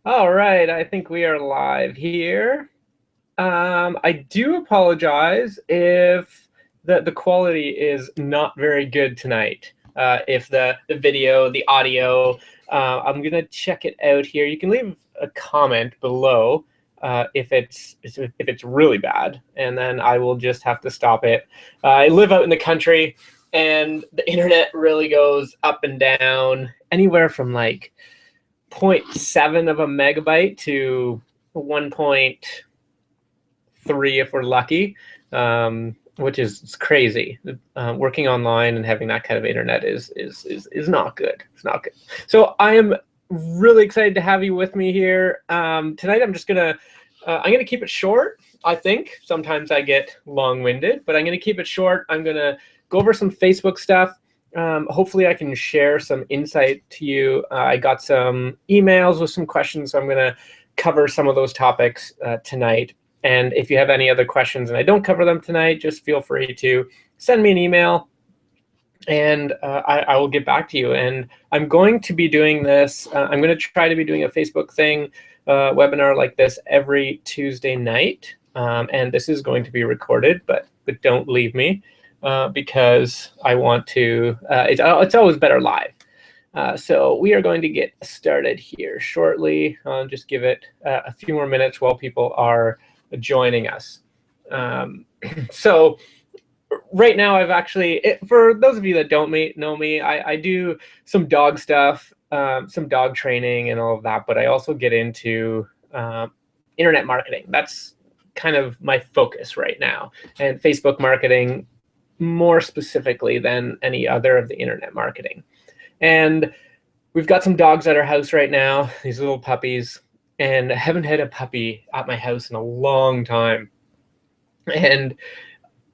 All right, I think we are live here. I do apologize if the quality is not very good tonight. If the video, the audio, I'm gonna check it out here. You can leave a comment below if it's really bad, and then I will just have to stop it. I live out in the country, and the internet really goes up and down, anywhere from like zero point 0.7 of a megabyte to 1.3 if we're lucky, which is crazy. Working online and having that kind of internet is not good. It's not good. So I am really excited to have you with me here tonight. I'm gonna keep it short. I think sometimes I get long-winded, but I'm gonna keep it short. I'm gonna go over some Facebook stuff. Hopefully I can share some insight to you. I got some emails with some questions, so I'm going to cover some of those topics tonight. And if you have any other questions and I don't cover them tonight, just feel free to send me an email and I will get back to you. And I'm going to be doing this. I'm going to try to be doing a Facebook thing, webinar like this every Tuesday night. And this is going to be recorded, but don't leave me. Because I want to, it's always better live. So we are going to get started here shortly. Just give it a few more minutes while people are joining us. So right now I've actually, for those of you that don't know me, I do some dog stuff, some dog training and all of that, but I also get into internet marketing. That's kind of my focus right now, and Facebook marketing more specifically than any other of the internet marketing. And we've got some dogs at our house right now, these little puppies, and I haven't had a puppy at my house in a long time. And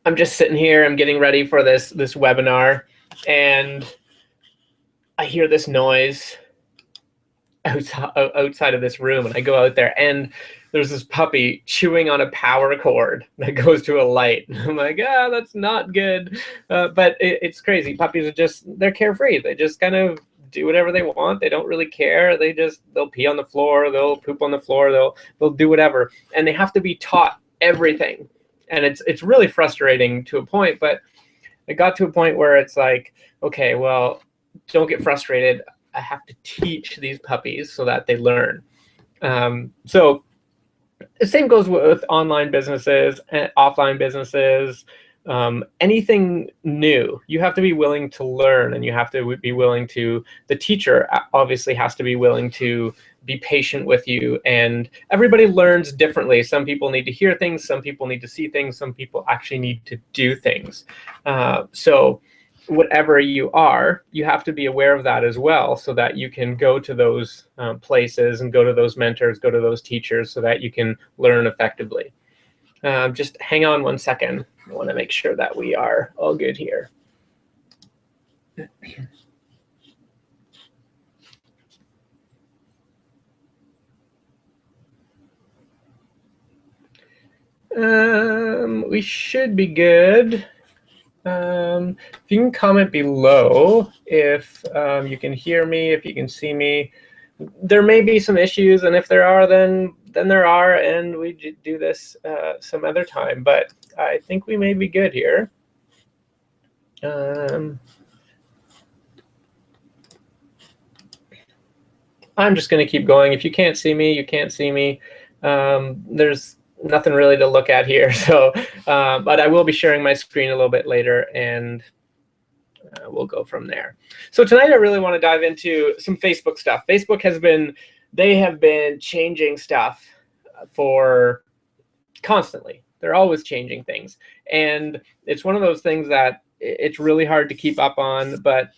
I'm just sitting here, I'm getting ready for this webinar, and I hear this noise outside of this room, and I go out there and there's this puppy chewing on a power cord that goes to a light. I'm like, that's not good. But it's crazy. Puppies are they're carefree. They just kind of do whatever they want. They don't really care. They'll pee on the floor. They'll poop on the floor. They'll do whatever. And they have to be taught everything. And it's really frustrating to a point, but it got to a point where it's like, okay, well, don't get frustrated. I have to teach these puppies so that they learn. So the same goes with online businesses and offline businesses. Anything new, you have to be willing to learn, and you have to be willing to, the teacher obviously has to be willing to be patient with you, and everybody learns differently. Some people need to hear things, some people need to see things, some people actually need to do things. So whatever you are, you have to be aware of that as well, so that you can go to those places and go to those mentors, go to those teachers, so that you can learn effectively. Just hang on one second. I want to make sure that we are all good here. We should be good. If you can comment below if you can hear me, if you can see me. There may be some issues, and if there are, then there are, and we do this some other time. But I think we may be good here. I'm just going to keep going. If you can't see me, you can't see me. There's nothing really to look at here. So, but I will be sharing my screen a little bit later, and we'll go from there. So tonight I really want to dive into some Facebook stuff. Facebook they have been changing stuff for constantly. They're always changing things. And it's one of those things that it's really hard to keep up on, but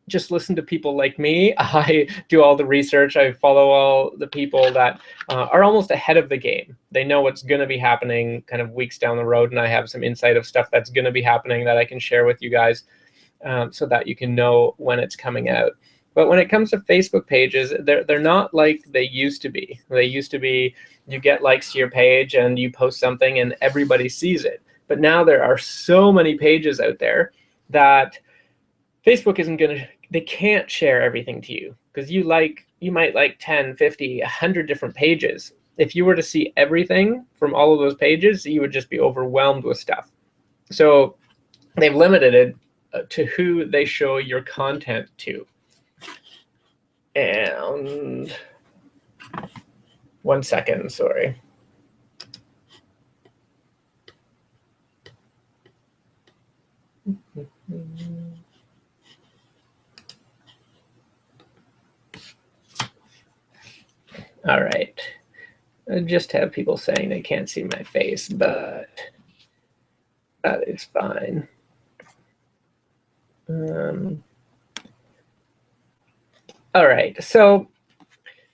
just listen to people like me. I do all the research. I follow all the people that are almost ahead of the game. They know what's going to be happening kind of weeks down the road, and I have some insight of stuff that's going to be happening that I can share with you guys so that you can know when it's coming out. But when it comes to Facebook pages, they're not like they used to be. They used to be, you get likes to your page and you post something and everybody sees it. But now there are so many pages out there that Facebook isn't they can't share everything to you, because you like you might like 10, 50, 100 different pages. If you were to see everything from all of those pages, you would just be overwhelmed with stuff. So they've limited it to who they show your content to. And 1 second, sorry. All right. I just have people saying they can't see my face, but that is fine. All right, so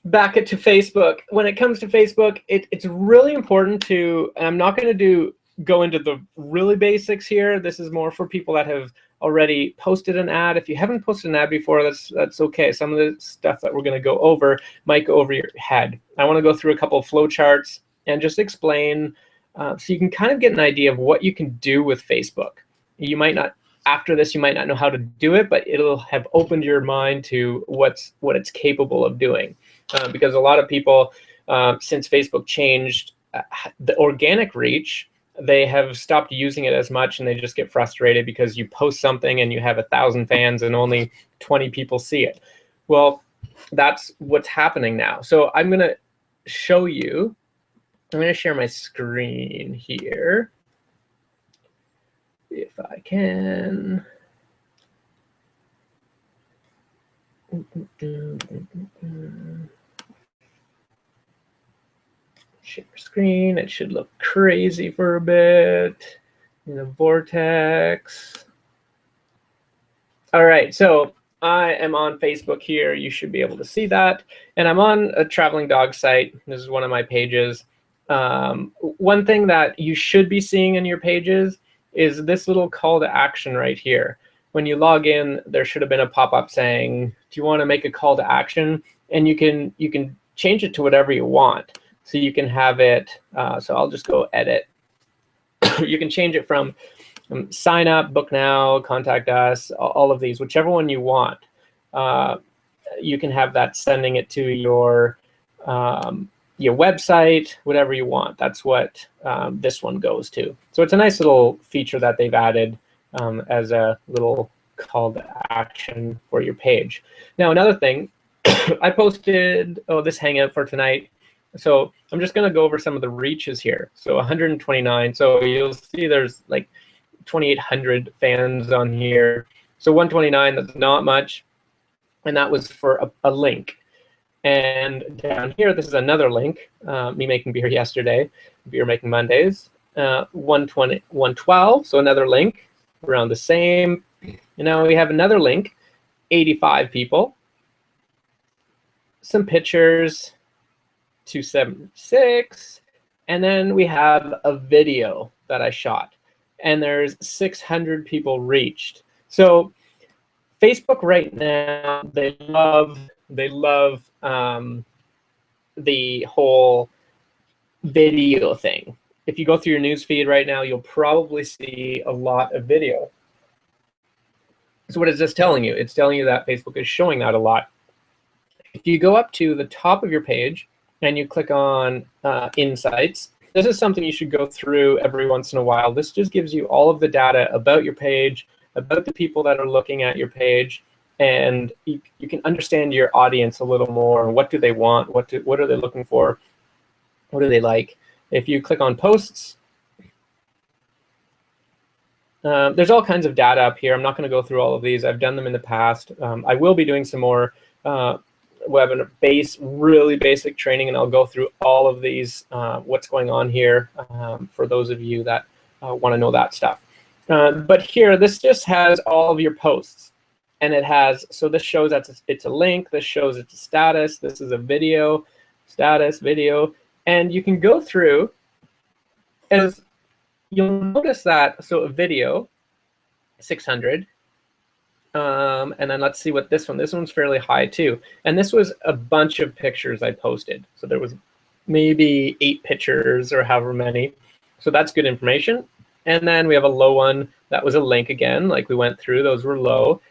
back to Facebook. When it comes to Facebook, it's really important to, and I'm not going to go into the really basics here. This is more for people that have already posted an ad. If you haven't posted an ad before, that's okay. Some of the stuff that we're going to go over might go over your head. I want to go through a couple of flow charts and just explain so you can kind of get an idea of what you can do with Facebook. You might not, after this, you might not know how to do it, but it'll have opened your mind to what it's capable of doing. Because a lot of people, since Facebook changed the organic reach, they have stopped using it as much, and they just get frustrated because you post something and you have 1,000 fans and only 20 people see it. Well, that's what's happening now. So I'm going to show you. I'm going to share my screen here, if I can. Share screen. It should look crazy for a bit in a vortex. All right, so I am on Facebook here. You should be able to see that. And I'm on a traveling dog site. This is one of my pages. One thing that you should be seeing in your pages is this little call to action right here. When you log in, there should have been a pop-up saying, do you want to make a call to action? And you can change it to whatever you want. So you can have it, so I'll just go edit. You can change it from sign up, book now, contact us, all of these, whichever one you want. You can have that sending it to your website, whatever you want. That's what this one goes to. So it's a nice little feature that they've added as a little call to action for your page. Now, another thing, I posted this Hangout for tonight. So I'm just going to go over some of the reaches here. So 129. So you'll see there's like 2,800 fans on here. So 129, that's not much. And that was for a link. And down here, this is another link, me making beer yesterday, beer making Mondays. 120, 112, so another link around the same. And now we have another link, 85 people. Some pictures, 276. And then we have a video that I shot. And there's 600 people reached. So Facebook right now, they love the whole video thing. If you go through your news feed right now, you'll probably see a lot of video. So what is this telling you? It's telling you that Facebook is showing that a lot. If you go up to the top of your page and you click on Insights, this is something you should go through every once in a while. This just gives you all of the data about your page, about the people that are looking at your page, and you can understand your audience a little more. What do they want? What are they looking for? What do they like? If you click on Posts, there's all kinds of data up here. I'm not going to go through all of these. I've done them in the past. I will be doing some more really basic training, and I'll go through all of these, what's going on here for those of you that want to know that stuff. But here, this just has all of your posts. And it has, so this shows that it's a link, this shows it's a status, this is a video, status, video. And you can go through, as you'll notice that, so a video, 600. And then let's see what this one's fairly high too. And this was a bunch of pictures I posted. So there was maybe 8 pictures or however many. So that's good information. And then we have a low one. That was a link again, like we went through. Those were low.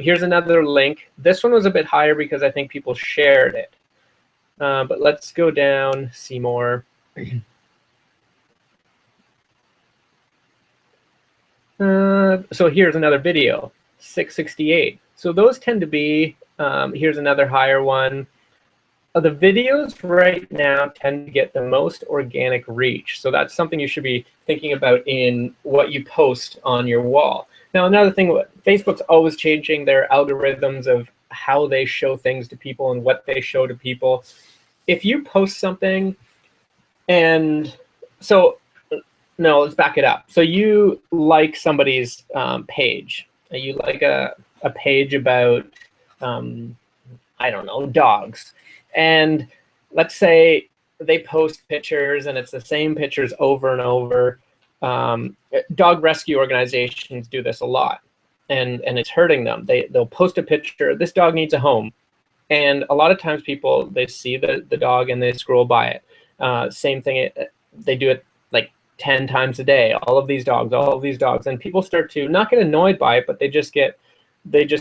Here's another link. This one was a bit higher because I think people shared it. But let's go down, see more. So here's another video, 668. So those tend to be, here's another higher one. The videos right now tend to get the most organic reach. So that's something you should be thinking about in what you post on your wall. Now, another thing, Facebook's always changing their algorithms of how they show things to people and what they show to people. If you post something and so, no, let's back it up. So you like somebody's page. You like a page about, I don't know, dogs. And let's say they post pictures and it's the same pictures over and over. Dog rescue organizations do this a lot, and it's hurting them. They'll post a picture, this dog needs a home. And a lot of times people, they see the dog and they scroll by it. Same thing, they do it like 10 times a day, all of these dogs, and people start to not get annoyed by it, but they just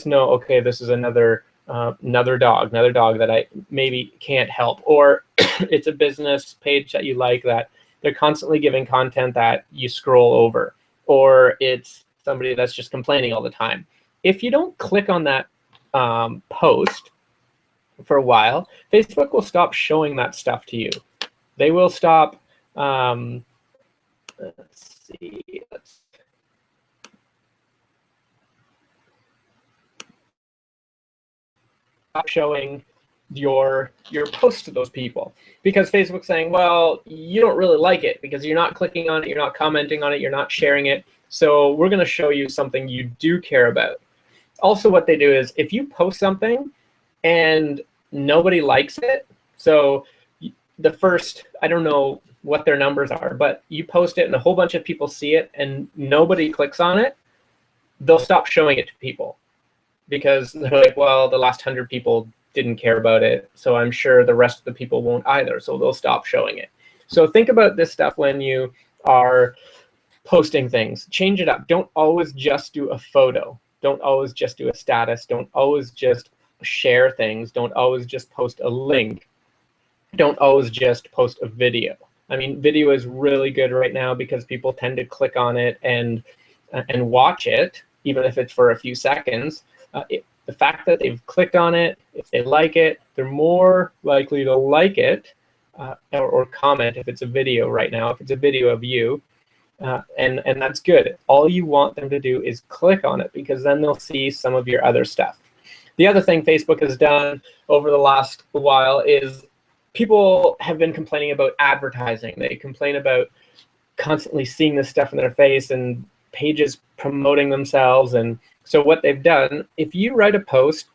know, okay, this is another dog that I maybe can't help. Or it's a business page that you like that they're constantly giving content that you scroll over, or it's somebody that's just complaining all the time. If you don't click on that post for a while, Facebook will stop showing that stuff to you. They will stop, let's see, showing your post to those people, because Facebook's saying, well, you don't really like it because you're not clicking on it, you're not commenting on it, you're not sharing it, so we're going to show you something you do care about. Also, what they do is if you post something and nobody likes it, so the first, I don't know what their numbers are, but you post it and a whole bunch of people see it and nobody clicks on it, they'll stop showing it to people, because they're like, well, the last 100 people didn't care about it, so I'm sure the rest of the people won't either, so they'll stop showing it. So think about this stuff when you are posting things. Change it up. Don't always just do a photo. Don't always just do a status. Don't always just share things. Don't always just post a link. Don't always just post a video. I mean, video is really good right now because people tend to click on it and watch it, even if it's for a few seconds. The fact that they've clicked on it, if they like it, they're more likely to like it or comment if it's a video right now, if it's a video of you. And that's good. All you want them to do is click on it, because then they'll see some of your other stuff. The other thing Facebook has done over the last while is people have been complaining about advertising. They complain about constantly seeing this stuff in their face and pages promoting themselves. And so what they've done, if you write a post,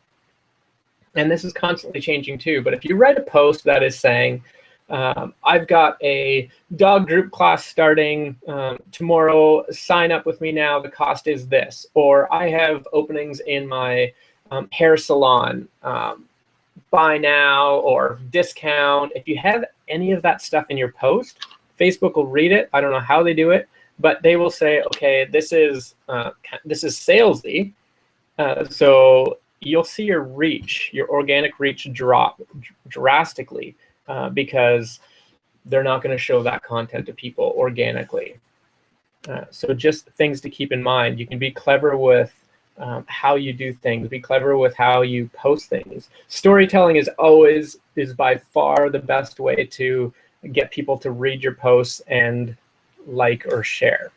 and this is constantly changing too, but if you write a post that is saying, I've got a dog group class starting tomorrow, sign up with me now, the cost is this, or I have openings in my hair salon, buy now or discount. If you have any of that stuff in your post, Facebook will read it. I don't know how they do it, but they will say, okay, this is salesy. So you'll see your reach, your organic reach drop drastically because they're not going to show that content to people organically. So just things to keep in mind. You can be clever with how you do things. Be clever with how you post things. Storytelling is by far the best way to get people to read your posts and like or share.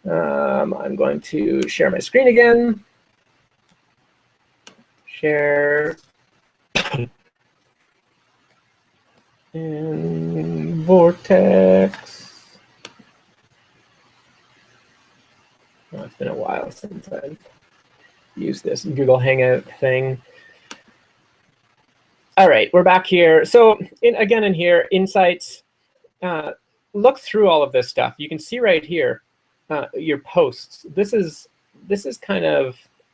I'm going to share my screen again. Share. And Vortex. Oh, it's been a while since I've used this Google Hangout thing. All right, we're back here. So again in here, insights. Look through all of this stuff. You can see right here your posts. This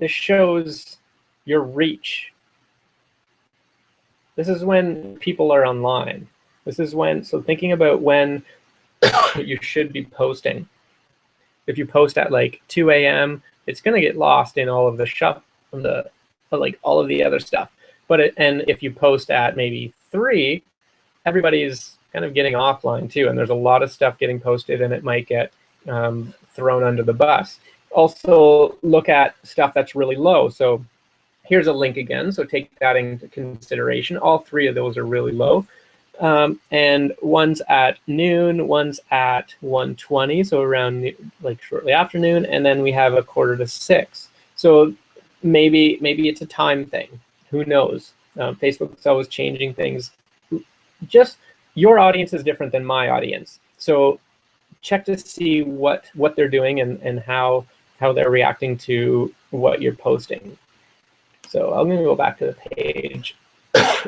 shows your reach. This is when people are online. This is when, so thinking about when you should be posting. If you post at like 2 a.m., it's going to get lost in all of the like all of the other stuff. And if you post at maybe 3, everybody's kind of getting offline too, and there's a lot of stuff getting posted, and it might get thrown under the bus. Also, look at stuff that's really low. So here's a link again, so take that into consideration. All 3 of those are really low. And one's at noon, one's at 1:20, so around like shortly after noon, and then we have a 5:45. So maybe it's a time thing. Who knows? Facebook's always changing things. Just your audience is different than my audience, so check to see what they're doing and how they're reacting to what you're posting. So I'm going to go back to the page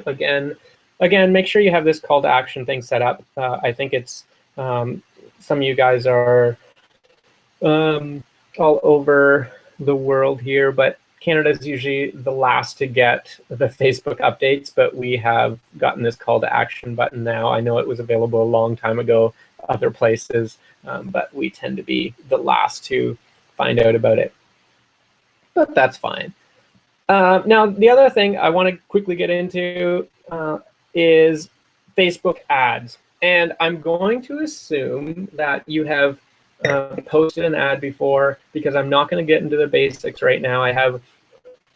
again. Make sure you have this call to action thing set up. I think it's some of you guys are all over the world here, but Canada is usually the last to get the Facebook updates, but we have gotten this call to action button now. I know it was available a long time ago other places, but we tend to be the last to find out about it. But that's fine. Now, the other thing I want to quickly get into is Facebook ads. And I'm going to assume that you have posted an ad before, because I'm not going to get into the basics right now.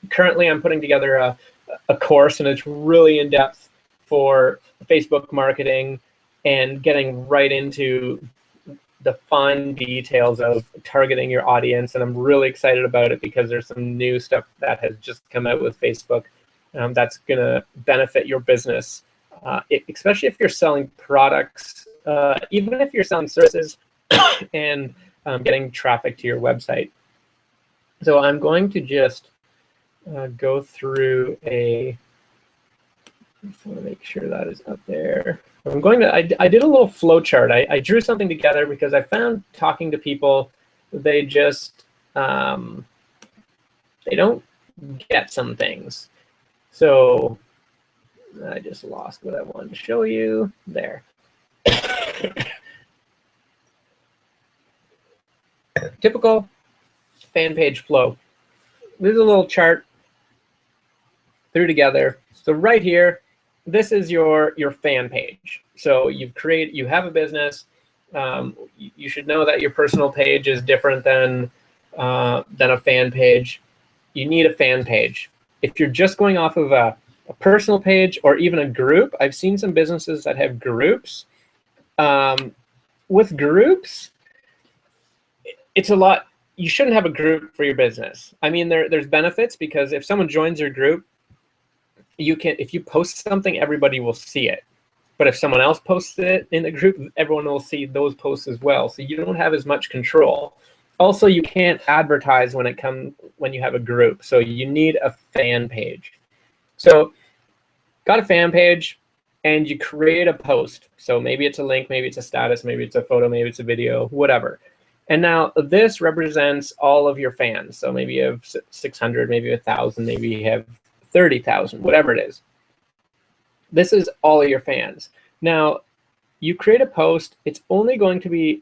Currently I'm putting together a course, and it's really in depth for Facebook marketing and getting right into the fine details of targeting your audience. And I'm really excited about it because there's some new stuff that has just come out with Facebook that's going to benefit your business, especially if you're selling products, even if you're selling services and getting traffic to your website. So I'm going to just go through I just want to make sure that is up there. I'm going to, I did a little flow chart. I drew something together because I found talking to people, they just, they don't get some things. So I just lost what I wanted to show you there. Typical fan page flow. This is a little chart threw together. So right here, this is your fan page. So you have a business. You should know that your personal page is different than a fan page. You need a fan page. If you're just going off of a personal page or even a group, I've seen some businesses that have groups. With groups, it's a lot. You shouldn't have a group for your business. I mean, there's benefits, because if someone joins your group, if you post something, everybody will see it. But if someone else posts it in the group, everyone will see those posts as well. So you don't have as much control. Also, you can't advertise when you have a group. So you need a fan page. So got a fan page, and you create a post. So maybe it's a link, maybe it's a status, maybe it's a photo, maybe it's a video, whatever. And now this represents all of your fans. So maybe you have 600, maybe 1,000, maybe you have 30,000, whatever it is. This is all of your fans. Now, you create a post, it's only going to be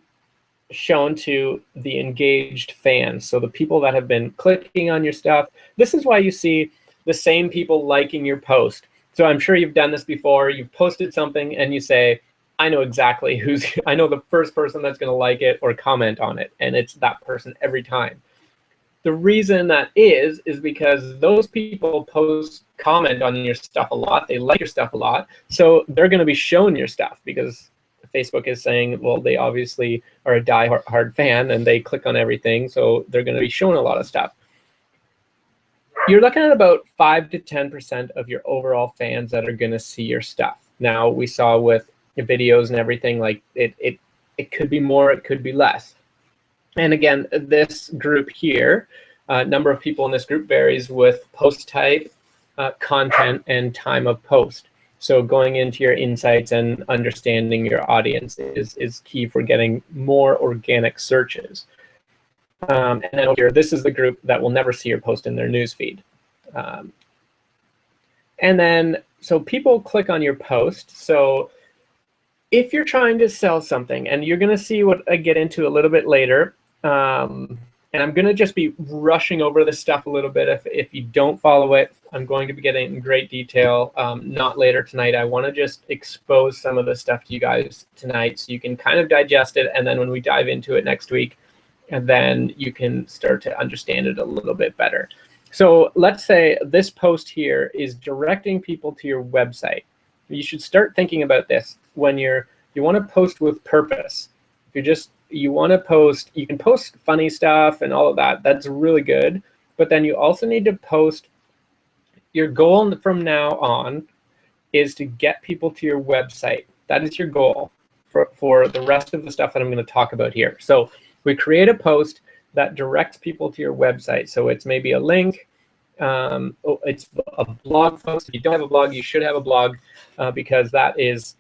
shown to the engaged fans, so the people that have been clicking on your stuff. This is why you see the same people liking your post. So I'm sure you've done this before. You've posted something and you say, I know exactly I know the first person that's going to like it or comment on it, and it's that person every time. The reason that is because those people comment on your stuff a lot. They like your stuff a lot. So they're going to be shown your stuff, because Facebook is saying, well, they obviously are a die-hard fan and they click on everything. So they're going to be shown a lot of stuff. You're looking at about 5 to 10% of your overall fans that are going to see your stuff. Now, we saw with videos and everything, like it could be more, it could be less. And again, this group here, number of people in this group varies with post type, content, and time of post. So going into your insights and understanding your audience is key for getting more organic searches. And then here, this is the group that will never see your post in their newsfeed. And then, so people click on your post. So if you're trying to sell something, and you're going to see what I get into a little bit later, And I'm going to just be rushing over this stuff a little bit. If you don't follow it, I'm going to be getting in great detail. Not later tonight. I want to just expose some of the stuff to you guys tonight so you can kind of digest it. And then when we dive into it next week, and then you can start to understand it a little bit better. So let's say this post here is directing people to your website. You should start thinking about this when you want to post with purpose. If you want to post, you can post funny stuff and all of that. That's really good. But then you also need to post, your goal from now on is to get people to your website. That is your goal for the rest of the stuff that I'm going to talk about here. So we create a post that directs people to your website. So it's maybe a link. It's a blog post. If you don't have a blog, you should have a blog because that is,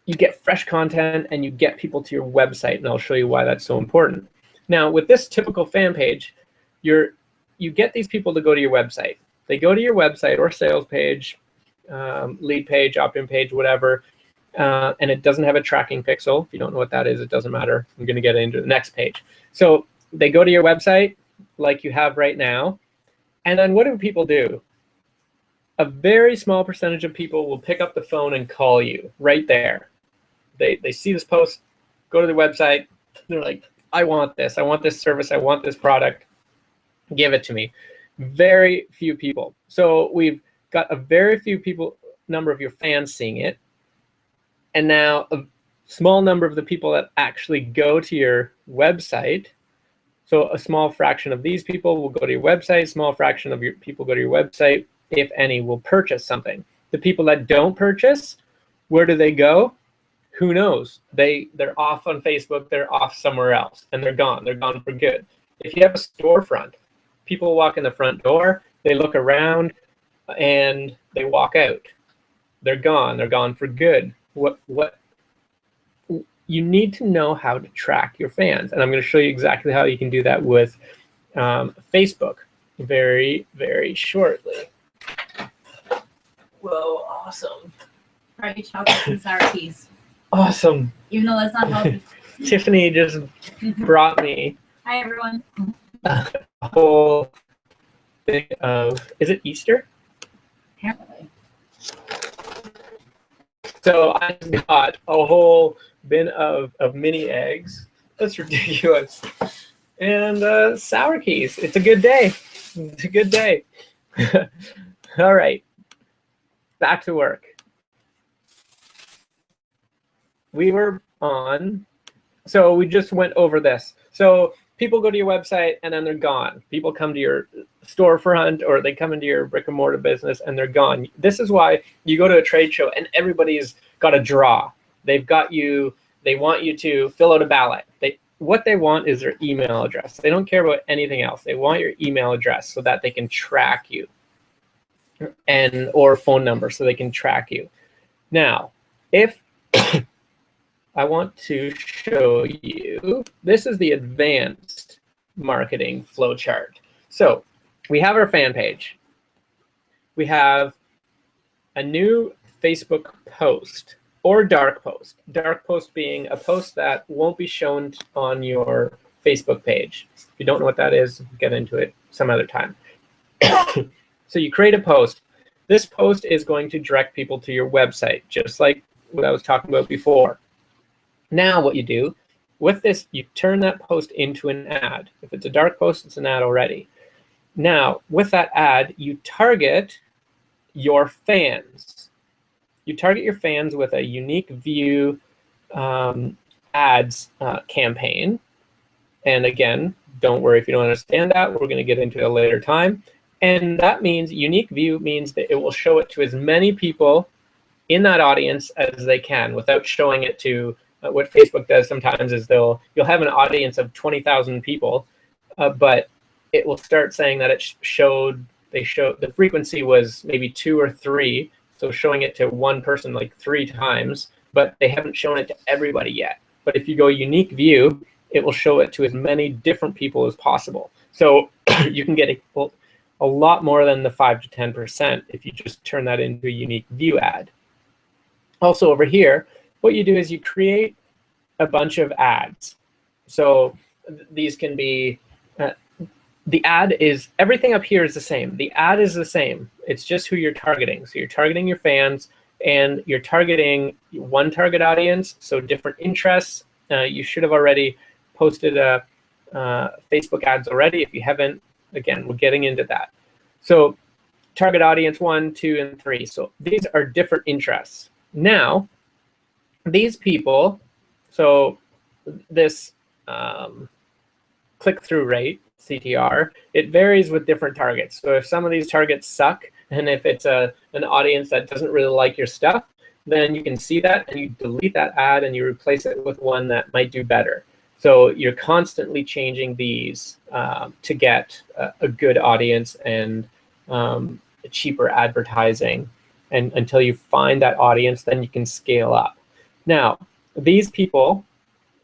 you get fresh content and you get people to your website, and I'll show you why that's so important. Now, with this typical fan page, you get these people to go to your website. They go to your website or sales page, lead page, opt-in page, whatever, and it doesn't have a tracking pixel. If you don't know what that is, it doesn't matter. I'm going to get into the next page. So they go to your website like you have right now, and then what do people do? A very small percentage of people will pick up the phone and call you right there. They see this post, go to the website, they're like, I want this service, I want this product, give it to me. Very few people. So we've got a very few people, number of your fans seeing it, and now a small number of the people that actually go to your website. So a small fraction of these people will go to your website, small fraction of your people go to your website, if any, will purchase something. The people that don't purchase, where do they go? Who knows? They're off on Facebook, they're off somewhere else, and they're gone for good. If you have a storefront, people walk in the front door, they look around, and they walk out. They're gone for good. What you need to know how to track your fans, and I'm going to show you exactly how you can do that with Facebook very, very shortly. Whoa, awesome. Try chocolates and sour keys. Awesome. Even though that's not healthy. Tiffany just brought me Hi, everyone. a whole thing of, is it Easter? Apparently. So I got a whole bin of mini eggs. That's ridiculous. And sour keys. It's a good day. It's a good day. All right. Back to work. We were on, so we just went over this. So people go to your website and then they're gone. People come to your storefront or they come into your brick and mortar business and they're gone. This is why you go to a trade show and everybody's got a draw. They've got you, they want you to fill out a ballot. What they want is their email address. They don't care about anything else. They want your email address so that they can track you, or phone number so they can track you. Now, if I want to show you, this is the advanced marketing flowchart. So we have our fan page. We have a new Facebook post or dark post. Dark post being a post that won't be shown on your Facebook page. If you don't know what that is, get into it some other time. So you create a post. This post is going to direct people to your website, just like what I was talking about before. Now what you do with this, you turn that post into an ad. If it's a dark post, it's an ad already. Now with that ad, you target your fans. You target your fans with a unique view ads campaign. And again, don't worry if you don't understand that. We're going to get into it a later time. And that means unique view means that it will show it to as many people in that audience as they can without showing it to what Facebook does sometimes is you'll have an audience of 20,000 people, but it will start saying that the frequency was maybe 2 or 3, so showing it to one person like 3 times, but they haven't shown it to everybody yet. But if you go unique view, it will show it to as many different people as possible. So you can get a lot more than the 5 to 10% if you just turn that into a unique view ad. Also over here, what you do is you create a bunch of ads. So these can be, the ad is, everything up here is the same. The ad is the same. It's just who you're targeting. So you're targeting your fans, and you're targeting one target audience, so different interests. You should have already posted Facebook ads already. If you haven't, again, we're getting into that. So target audience 1, 2, and 3. So these are different interests. Now, these people, so this click-through rate, CTR, it varies with different targets. So if some of these targets suck, and if it's an audience that doesn't really like your stuff, then you can see that and you delete that ad and you replace it with one that might do better. So you're constantly changing these to get a good audience and cheaper advertising, and until you find that audience, then you can scale up. Now, these people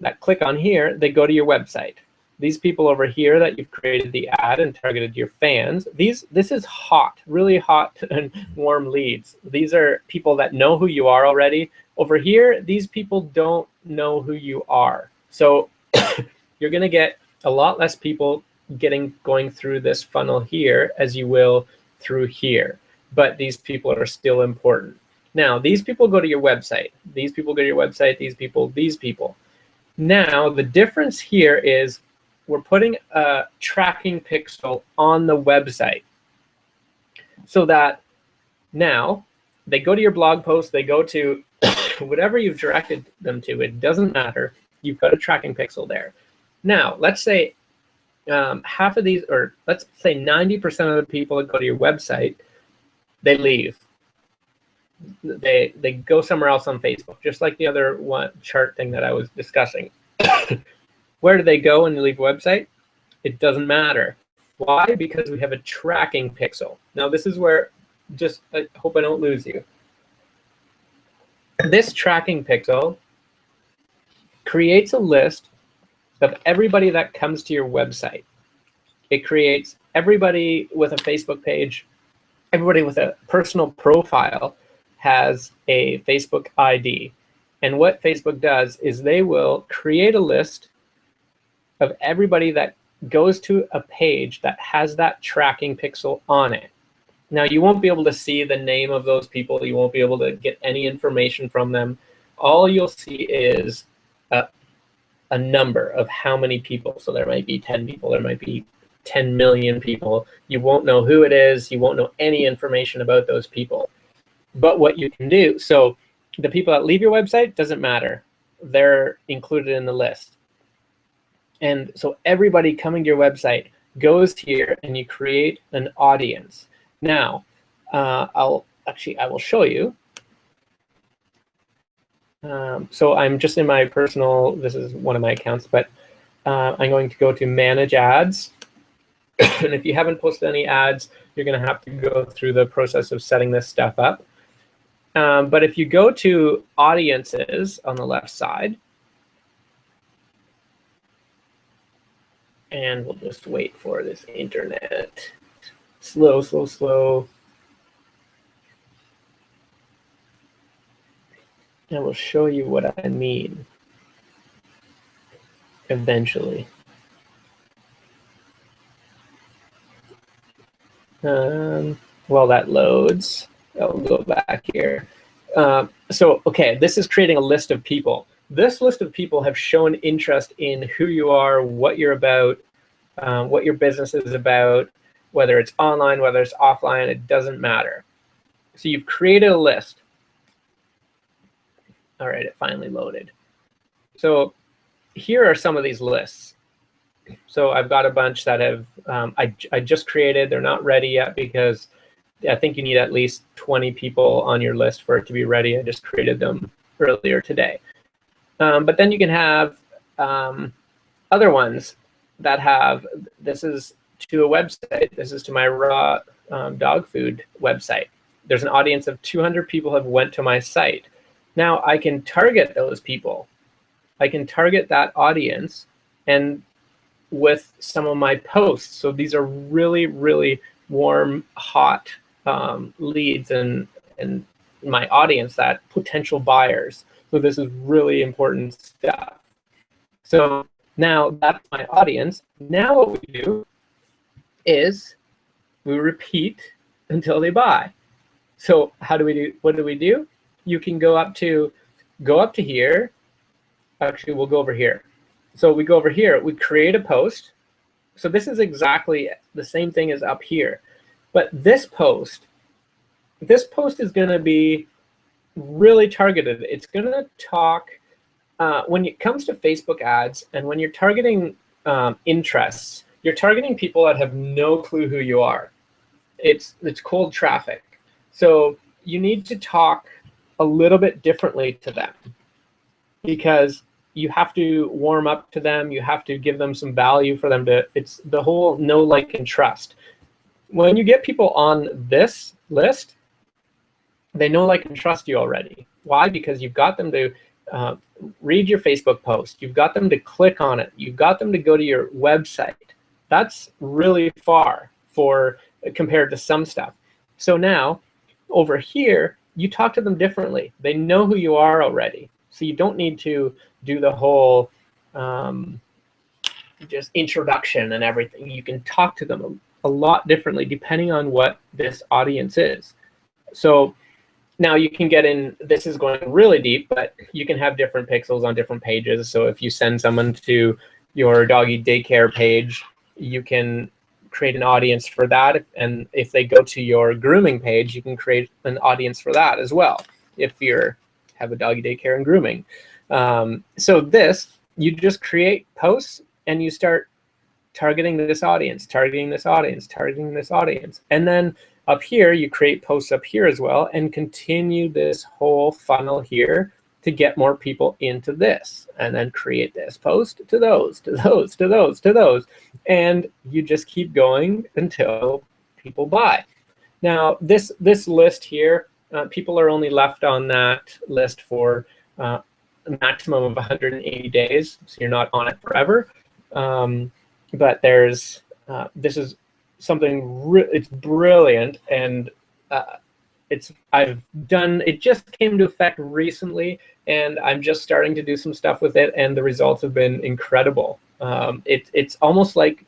that click on here, they go to your website. These people over here that you've created the ad and targeted your fans, this is hot, really hot and warm leads. These are people that know who you are already. Over here, these people don't know who you are. So you're gonna get a lot less people going through this funnel here as you will through here. But these people are still important. Now, these people go to your website. These people go to your website, these people. Now, the difference here is we're putting a tracking pixel on the website so that now they go to your blog post, they go to whatever you've directed them to, it doesn't matter. You've got a tracking pixel there. Now, let's say half of these, or let's say 90% of the people that go to your website, they leave. They go somewhere else on Facebook, just like the other one chart thing that I was discussing. Where do they go when they leave a website? It doesn't matter. Why? Because we have a tracking pixel. Now this is where, just I hope I don't lose you. This tracking pixel creates a list of everybody that comes to your website. It creates everybody with a Facebook page, everybody with a personal profile has a Facebook ID. And what Facebook does is they will create a list of everybody that goes to a page that has that tracking pixel on it. Now, you won't be able to see the name of those people. You won't be able to get any information from them. All you'll see is a number of how many people. So there might be 10 people, there might be 10 million people. You won't know who it is. You won't know any information about those people. But what you can do, so the people that leave your website, doesn't matter. They're included in the list. And so everybody coming to your website goes here and you create an audience. Now, I will show you. So I'm just in my personal, this is one of my accounts, but I'm going to go to manage ads. And if you haven't posted any ads, you're going to have to go through the process of setting this stuff up. But if you go to audiences on the left side, and we'll just wait for this internet. Slow, slow, slow. I will show you what I mean eventually. While that loads, I'll go back here. So, okay, this is creating a list of people. This list of people have shown interest in who you are, what you're about, what your business is about, whether it's online, whether it's offline, it doesn't matter. So you've created a list. All right, it finally loaded. So here are some of these lists. So I've got a bunch that have, I just created, they're not ready yet because I think you need at least 20 people on your list for it to be ready. I just created them earlier today. But then you can have other ones that have, this is to a website. This is to my raw dog food website. There's an audience of 200 people have went to my site. Now I can target those people. I can target that audience and with some of my posts. So these are really, really warm, hot leads and my audience, that potential buyers. So this is really important stuff. So Now that's my audience. Now what we do is we repeat until they buy. So how do we do? What do we do? You can go up to here. Actually, we'll go over here. So we go over here. We create a post. So this is exactly the same thing as up here, but this post is going to be really targeted. It's going to talk when it comes to Facebook ads, and when you're targeting interests, you're targeting people that have no clue who you are. It's cold traffic. So you need to talk a little bit differently to them, because you have to warm up to them. You have to give them some value for them to, it's the whole know, like, and trust. When you get people on this list, they know, like, and trust you already. Why? Because you've got them to read your Facebook post. You've got them to click on it. You've got them to go to your website. That's really far compared to some stuff. So now over here, you talk to them differently. They know who you are already. So you don't need to do the whole just introduction and everything. You can talk to them a lot differently depending on what this audience is. So now you can get in, this is going really deep, but you can have different pixels on different pages. So if you send someone to your doggy daycare page, you can create an audience for that. And if they go to your grooming page, you can create an audience for that as well, if you have a doggy daycare and grooming. So this, you just create posts and you start targeting this audience, targeting this audience, targeting this audience. And then up here, you create posts up here as well and continue this whole funnel here to get more people into this, and then create this post to those, to those, to those, to those. And you just keep going until people buy. Now, this list here, people are only left on that list for a maximum of 180 days, so you're not on it forever. But there's, this is something, it's brilliant, and it just came into effect recently, and I'm just starting to do some stuff with it, and the results have been incredible. It's almost like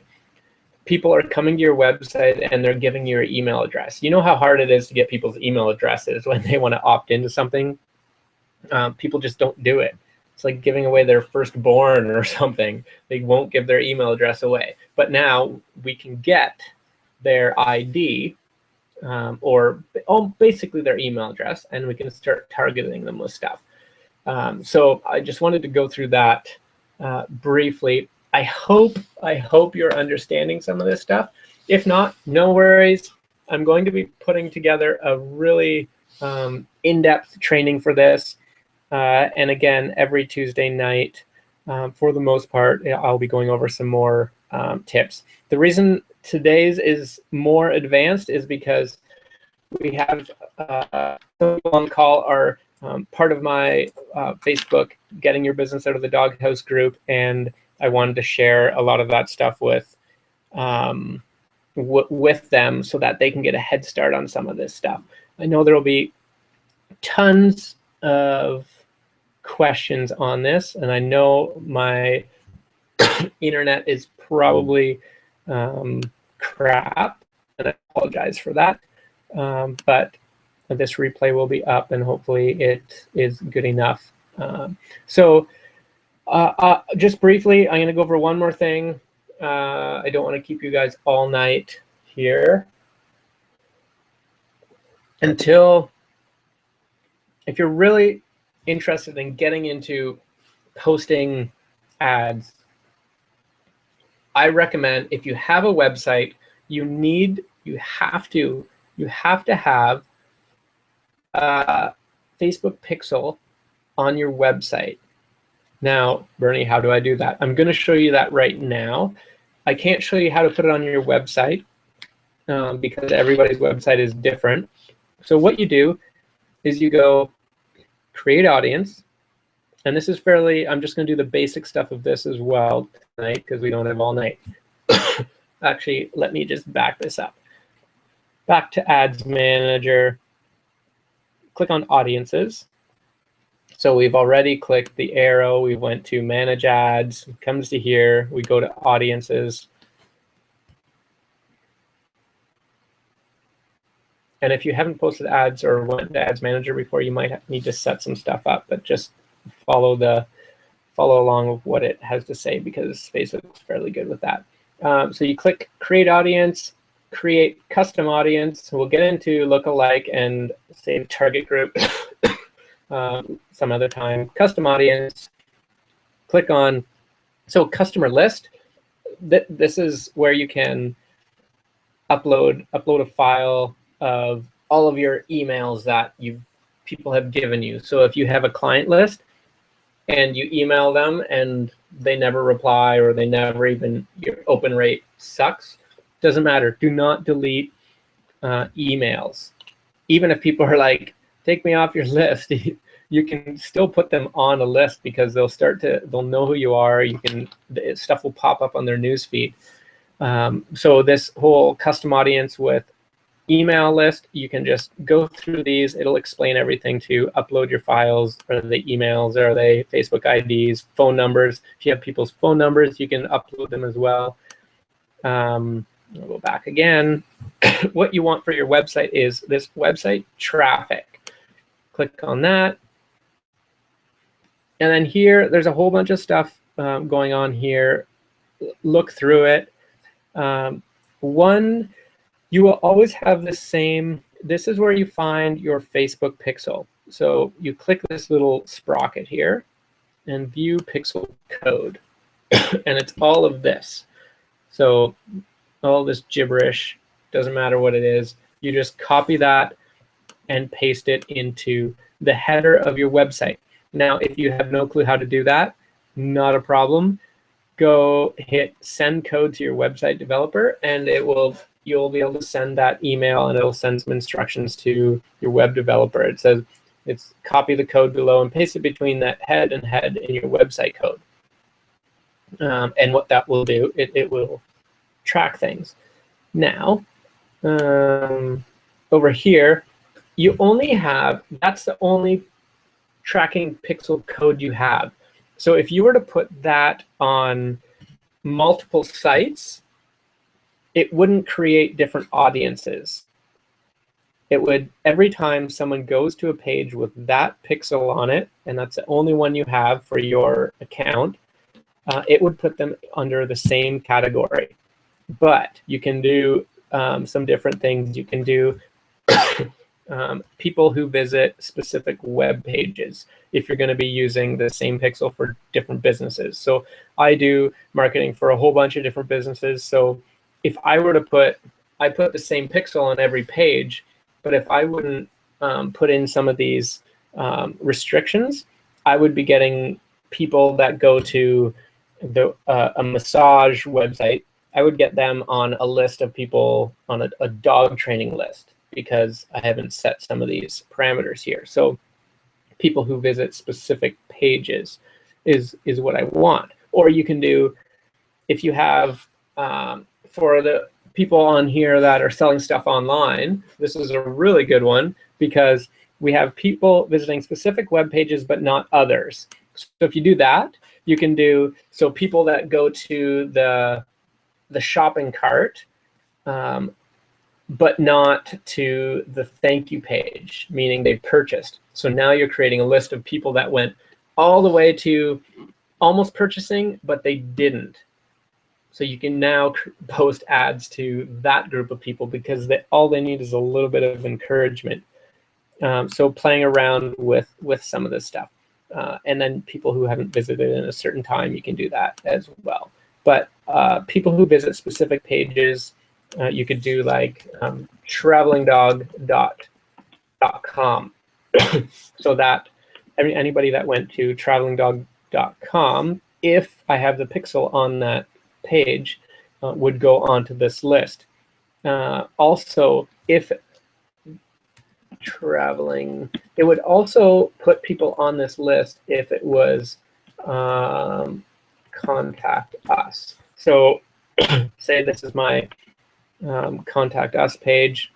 people are coming to your website and they're giving you your email address. You know how hard it is to get people's email addresses when they want to opt into something? People just don't do it. It's like giving away their firstborn or something. They won't give their email address away. But now we can get their ID, or basically their email address, and we can start targeting them with stuff. So I just wanted to go through that briefly. I hope you're understanding some of this stuff. If not, no worries. I'm going to be putting together a really in-depth training for this. And again, every Tuesday night, for the most part, I'll be going over some more tips. The reason today's is more advanced is because we have some people on call are part of my Facebook Getting Your Business Out of the Doghouse group, and I wanted to share a lot of that stuff with them so that they can get a head start on some of this stuff. I know there will be tons of questions on this, and I know my internet is probably crap, and I apologize for that. But this replay will be up, and hopefully it is good enough. So just briefly, I'm going to go over one more thing. I don't want to keep you guys all night here. If you're really interested in getting into posting ads, I recommend, if you have a website, you have to have a Facebook pixel on your website. Now, Bernie, how do I do that? I'm going to show you that right now. I can't show you how to put it on your website because everybody's website is different. So what you do is you go create audience, and this is fairly, I'm just going to do the basic stuff of this as well tonight because we don't have all night. Actually, let me just back this up. Back to Ads Manager, click on Audiences. So we've already clicked the arrow. We went to manage ads, it comes to here. We go to audiences. And if you haven't posted ads or went to Ads Manager before, you might need to set some stuff up, but just follow along with what it has to say, because Facebook's fairly good with that. So you click Create Audience, create Custom Audience. We'll get into Lookalike and save Target Group some other time. Custom Audience, click on, so Customer List. This is where you can upload a file of all of your emails that people have given you. So if you have a client list and you email them and they never reply, or they never even, your open rate sucks, doesn't matter. Do not delete emails. Even if people are like, take me off your list, you can still put them on a list, because they'll know who you are. Stuff will pop up on their newsfeed. So this whole custom audience with email list, you can just go through these. It'll explain everything to upload your files. Are they emails? Are they Facebook IDs? Phone numbers? If you have people's phone numbers, you can upload them as well. I'll go back again. What you want for your website is this website traffic. Click on that. And then here, there's a whole bunch of stuff going on here. Look through it. You will always have the same, this is where you find your Facebook pixel. So you click this little sprocket here and view pixel code. And it's all of this. So all this gibberish, doesn't matter what it is. You just copy that and paste it into the header of your website. Now, if you have no clue how to do that, not a problem. Go hit send code to your website developer, and you'll be able to send that email, and it'll send some instructions to your web developer. It says, it's copy the code below and paste it between that head and head in your website code. And what that will do, it will track things. Now, over here, you only have, that's the only tracking pixel code you have. So if you were to put that on multiple sites, it wouldn't create different audiences. It would, every time someone goes to a page with that pixel on it, and that's the only one you have for your account, it would put them under the same category. But you can do some different things. You can do people who visit specific web pages, if you're going to be using the same pixel for different businesses. So I do marketing for a whole bunch of different businesses. So if I were to I put the same pixel on every page, but if I wouldn't put in some of these restrictions, I would be getting people that go to a massage website. I would get them on a list of people on a dog training list, because I haven't set some of these parameters here. So people who visit specific pages is what I want. Or you can do, if you have, for the people on here that are selling stuff online, this is a really good one, because we have people visiting specific web pages but not others. So if you do that, you can do, so people that go to the shopping cart, but not to the thank you page, meaning they've purchased. So now you're creating a list of people that went all the way to almost purchasing, but they didn't. So you can now post ads to that group of people, because all they need is a little bit of encouragement. So playing around with some of this stuff. And then people who haven't visited in a certain time, you can do that as well. But people who visit specific pages, you could do like travelingdog.com. So that anybody that went to travelingdog.com, if I have the pixel on that page, would go onto this list. Also, if traveling, it would also put people on this list if it was contact us. So say this is my contact us page,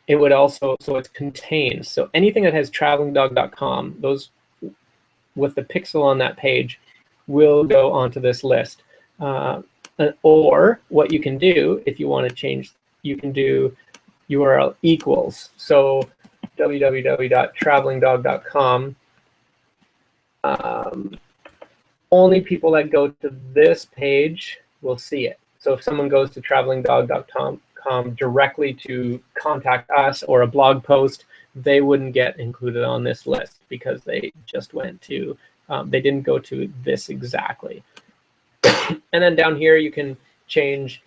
it would also, so it's contained. So anything that has travelingdog.com, those with the pixel on that page will go onto this list. Or what you can do, if you want to change, you can do URL equals. So www.travelingdog.com, only people that go to this page will see it. So if someone goes to travelingdog.com directly to contact us or a blog post, they wouldn't get included on this list because they just went to, they didn't go to this exactly. And then down here, you can change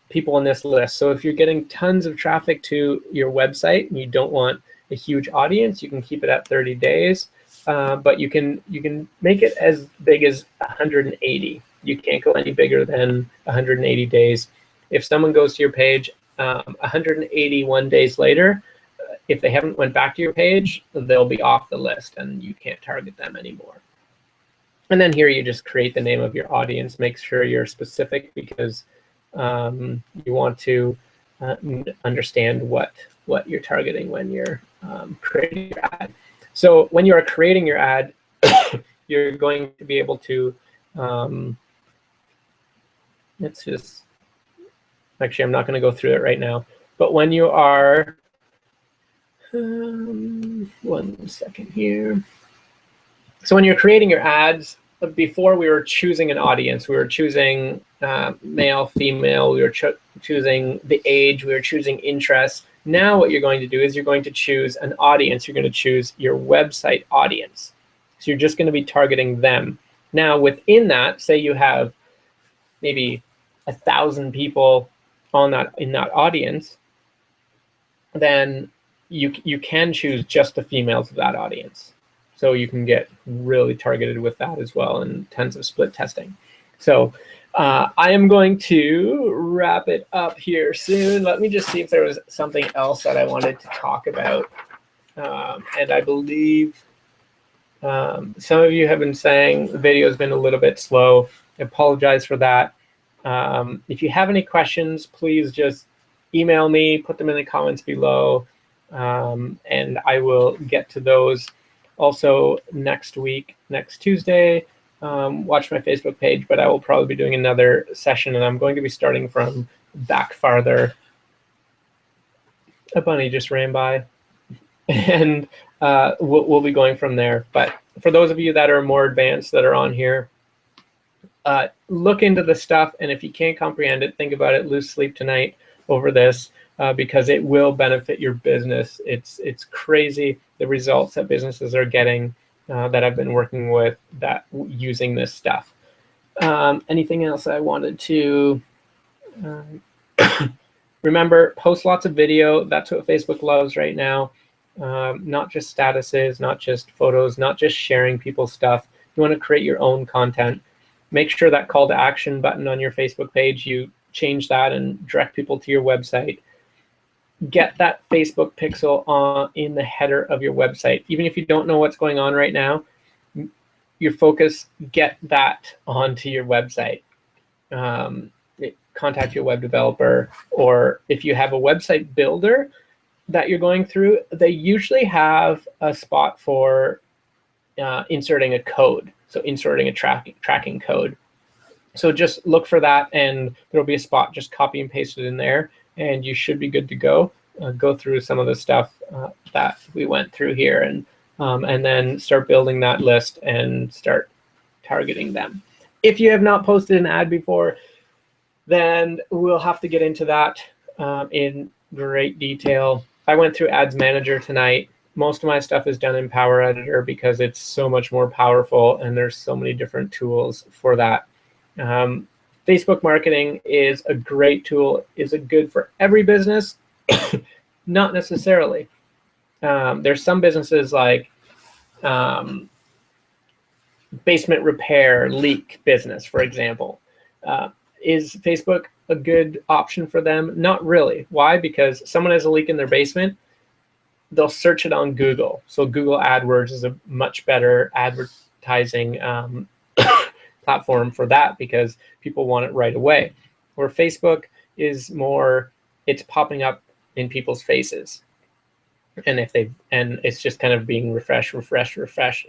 people on this list. So if you're getting tons of traffic to your website and you don't want a huge audience, you can keep it at 30 days. But you can make it as big as 180. You can't go any bigger than 180 days. If someone goes to your page 181 days later, if they haven't went back to your page, they'll be off the list and you can't target them anymore. And then here you just create the name of your audience. Make sure you're specific because you want to understand what you're targeting when you're creating your ad. So when you are creating your ad, you're going to be able to, let's just, actually I'm not going to go through it right now, but when you are, 1 second here. So when you're creating your ads, before we were choosing an audience, we were choosing male, female, we were choosing the age, we were choosing interests. Now what you're going to do is you're going to choose an audience. You're going to choose your website audience. So you're just going to be targeting them. Now within that, say you have maybe 1,000 people on in that audience, then you can choose just the females of that audience. So you can get really targeted with that as well, and tons of split testing. So I am going to wrap it up here soon. Let me just see if there was something else that I wanted to talk about. And I believe some of you have been saying the video has been a little bit slow. I apologize for that. If you have any questions, please just email me, put them in the comments below, and I will get to those. Also next week, next Tuesday, watch my Facebook page, but I will probably be doing another session and I'm going to be starting from back farther. A bunny just ran by. And we'll be going from there. But for those of you that are more advanced that are on here, look into the stuff, and if you can't comprehend it, think about it, lose sleep tonight over this. Because it will benefit your business. It's crazy the results that businesses are getting that I've been working with that using this stuff. Anything else I wanted to remember? Post lots of video. That's what Facebook loves right now. Not just statuses, not just photos, not just sharing people's stuff. You want to create your own content. Make sure that call to action button on your Facebook page, you change that and direct people to your website. Get that Facebook pixel in the header of your website. Even if you don't know what's going on right now, your focus, get that onto your website. Contact your web developer, or if you have a website builder that you're going through, they usually have a spot for inserting a code, so inserting a tracking code. So just look for that, and there'll be a spot, just copy and paste it in there, and you should be good to go. Go through some of the stuff that we went through here, and then start building that list and start targeting them. If you have not posted an ad before, then we'll have to get into that in great detail. I went through Ads Manager tonight. Most of my stuff is done in Power Editor because it's so much more powerful, and there's so many different tools for that. Facebook marketing is a great tool. Is it good for every business? Not necessarily. There's some businesses like basement repair, leak business, for example. Is Facebook a good option for them? Not really. Why? Because someone has a leak in their basement, they'll search it on Google. So Google AdWords is a much better advertising platform for that because people want it right away. Where Facebook is more, it's popping up in people's faces. And it's just kind of being refresh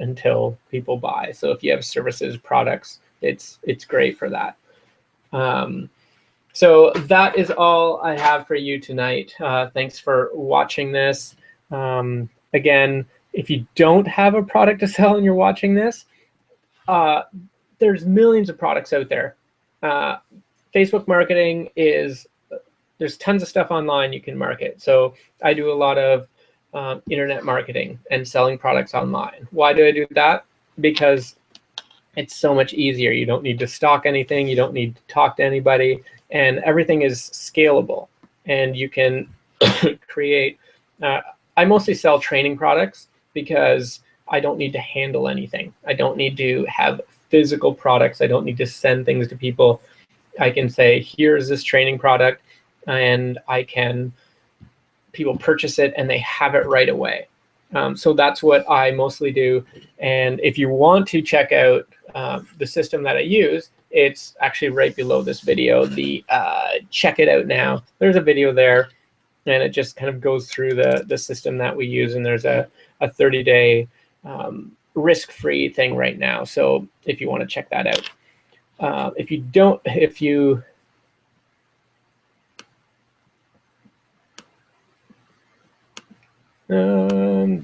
until people buy. So if you have services, products, it's great for that. So that is all I have for you tonight. Thanks for watching this. Again, if you don't have a product to sell and you're watching this, there's millions of products out there. Facebook marketing there's tons of stuff online you can market. So I do a lot of internet marketing and selling products online. Why do I do that? Because it's so much easier. You don't need to stock anything. You don't need to talk to anybody. And everything is scalable. And you can create, I mostly sell training products because I don't need to handle anything. I don't need to have physical products. I don't need to send things to people. I can say, here's this training product, and people purchase it and they have it right away. So that's what I mostly do. And if you want to check out the system that I use, it's actually right below this video. Check it out now. There's a video there, and it just kind of goes through the system that we use. And there's a 30-day risk-free thing right now. So if you want to check that out.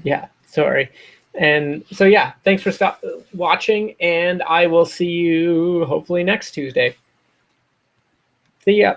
Yeah, sorry. And so, yeah, thanks for watching, and I will see you hopefully next Tuesday. See ya.